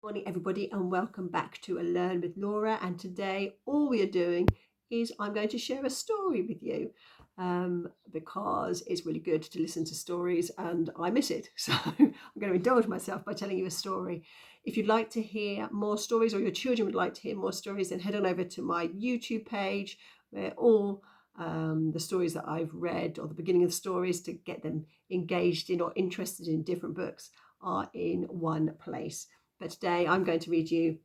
Morning everybody and welcome back to a Learn with Laura, and today all we are doing is I'm going to share a story with you because it's really good to listen to stories and I miss it, so I'm going to indulge myself by telling you a story. If you'd like to hear more stories, or your children would like to hear more stories, then head on over to my YouTube page where all the stories that I've read, or the beginning of the stories to get them engaged in or interested in different books, are in one place. But today I'm going to read you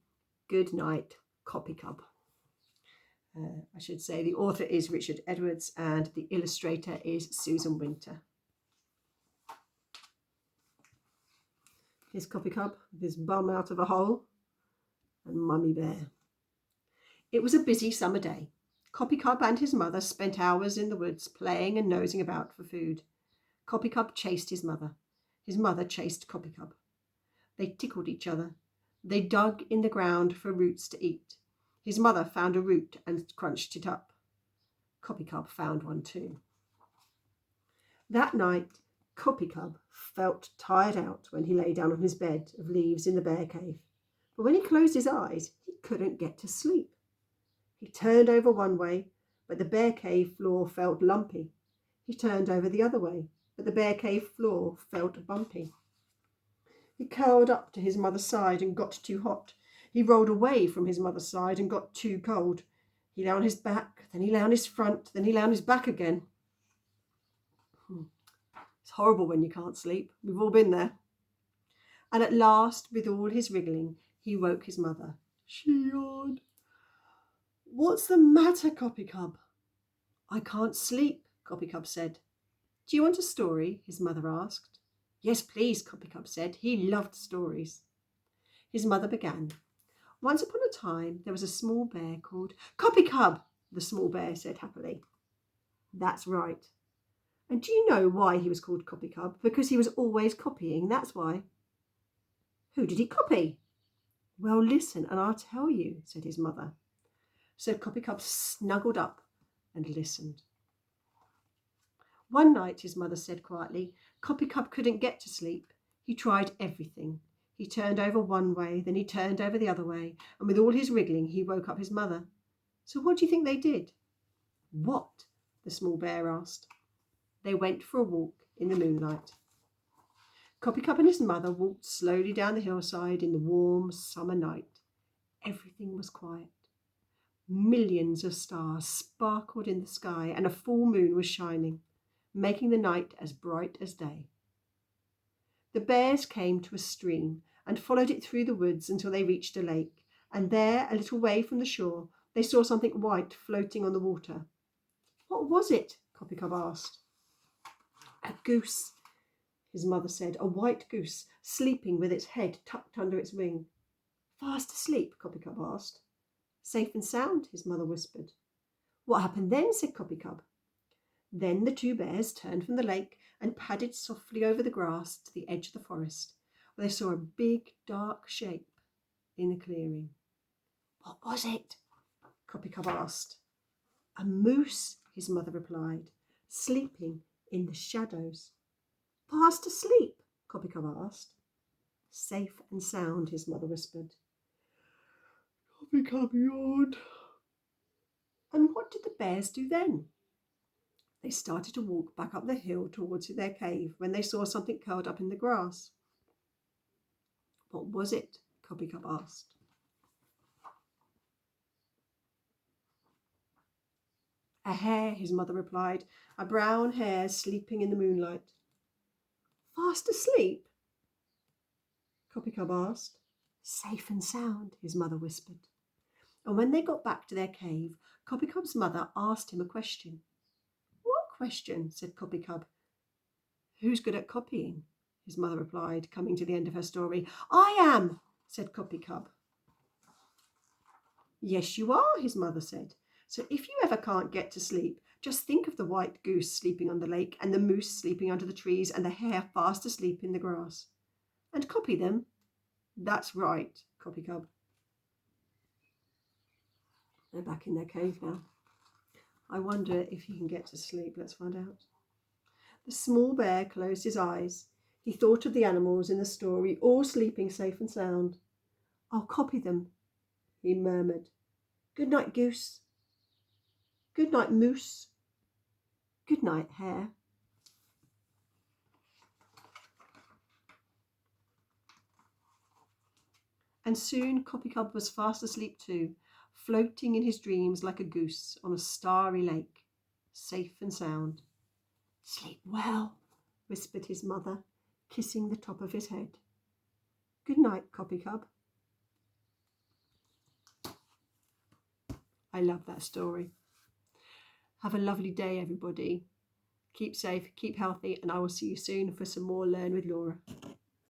Goodnight CopyCub. I should say the author is Richard Edwards and the illustrator is Susan Winter. Here's CopyCub with his bum out of a hole and Mummy Bear. It was a busy summer day. CopyCub and his mother spent hours in the woods playing and nosing about for food. CopyCub chased his mother. His mother chased CopyCub. They tickled each other. They dug in the ground for roots to eat. His mother found a root and crunched it up. CopyCub found one too. That night, CopyCub felt tired out when he lay down on his bed of leaves in the bear cave. But when he closed his eyes, he couldn't get to sleep. He turned over one way, but the bear cave floor felt lumpy. He turned over the other way, but the bear cave floor felt bumpy. He curled up to his mother's side and got too hot. He rolled away from his mother's side and got too cold. He lay on his back, then he lay on his front, then he lay on his back again. It's horrible when you can't sleep. We've all been there. And at last, with all his wriggling, he woke his mother. She yawned. "What's the matter, CopyCub?" "I can't sleep," CopyCub said. "Do you want a story?" his mother asked. "Yes, please," CopyCub said. He loved stories. His mother began. "Once upon a time, there was a small bear called CopyCub," the small bear said happily. "That's right. And do you know why he was called CopyCub? Because he was always copying, that's why." "Who did he copy?" "Well, listen and I'll tell you," said his mother. So CopyCub snuggled up and listened. One night, his mother said quietly, CopyCub couldn't get to sleep. He tried everything. He turned over one way, then he turned over the other way, and with all his wriggling, he woke up his mother. So what do you think they did? "What?" the small bear asked. They went for a walk in the moonlight. CopyCub and his mother walked slowly down the hillside in the warm summer night. Everything was quiet. Millions of stars sparkled in the sky, and a full moon was shining, making the night as bright as day. The bears came to a stream and followed it through the woods until they reached a lake, and there, a little way from the shore, they saw something white floating on the water. "What was it?" CopyCub asked. "A goose," his mother said, "a white goose, sleeping with its head tucked under its wing." "Fast asleep?" CopyCub asked. "Safe and sound," his mother whispered. "What happened then?" said CopyCub. Then the two bears turned from the lake and padded softly over the grass to the edge of the forest, where they saw a big dark shape in the clearing. "What was it?" CopyCub asked. "A moose," his mother replied, "sleeping in the shadows." "Fast asleep?" CopyCub asked. "Safe and sound," his mother whispered. CopyCub yawned. And what did the bears do then? They started to walk back up the hill towards their cave when they saw something curled up in the grass. "What was it?" CopyCub asked. "A hare," his mother replied, "a brown hare sleeping in the moonlight." "Fast asleep?" CopyCub asked. "Safe and sound," his mother whispered. And when they got back to their cave, CopyCub's mother asked him a question. "What question?" said CopyCub. "Who's good at copying?" his mother replied, coming to the end of her story. "I am," said CopyCub. "Yes, you are," his mother said. "So if you ever can't get to sleep, just think of the white goose sleeping on the lake, and the moose sleeping under the trees, and the hare fast asleep in the grass, and copy them." "That's right, CopyCub." They're back in their cave now. I wonder if he can get to sleep. Let's find out. The small bear closed his eyes. He thought of the animals in the story, all sleeping safe and sound. I'll copy them, he murmured. Good night, goose. Good night, moose. Good night, hare. And soon CopyCub was fast asleep too, floating in his dreams like a goose on a starry lake, safe and sound. Sleep well, whispered his mother, kissing the top of his head. Good night, CopyCub. I love that story. Have a lovely day, everybody. Keep safe, keep healthy, and I will see you soon for some more Learn with Laura.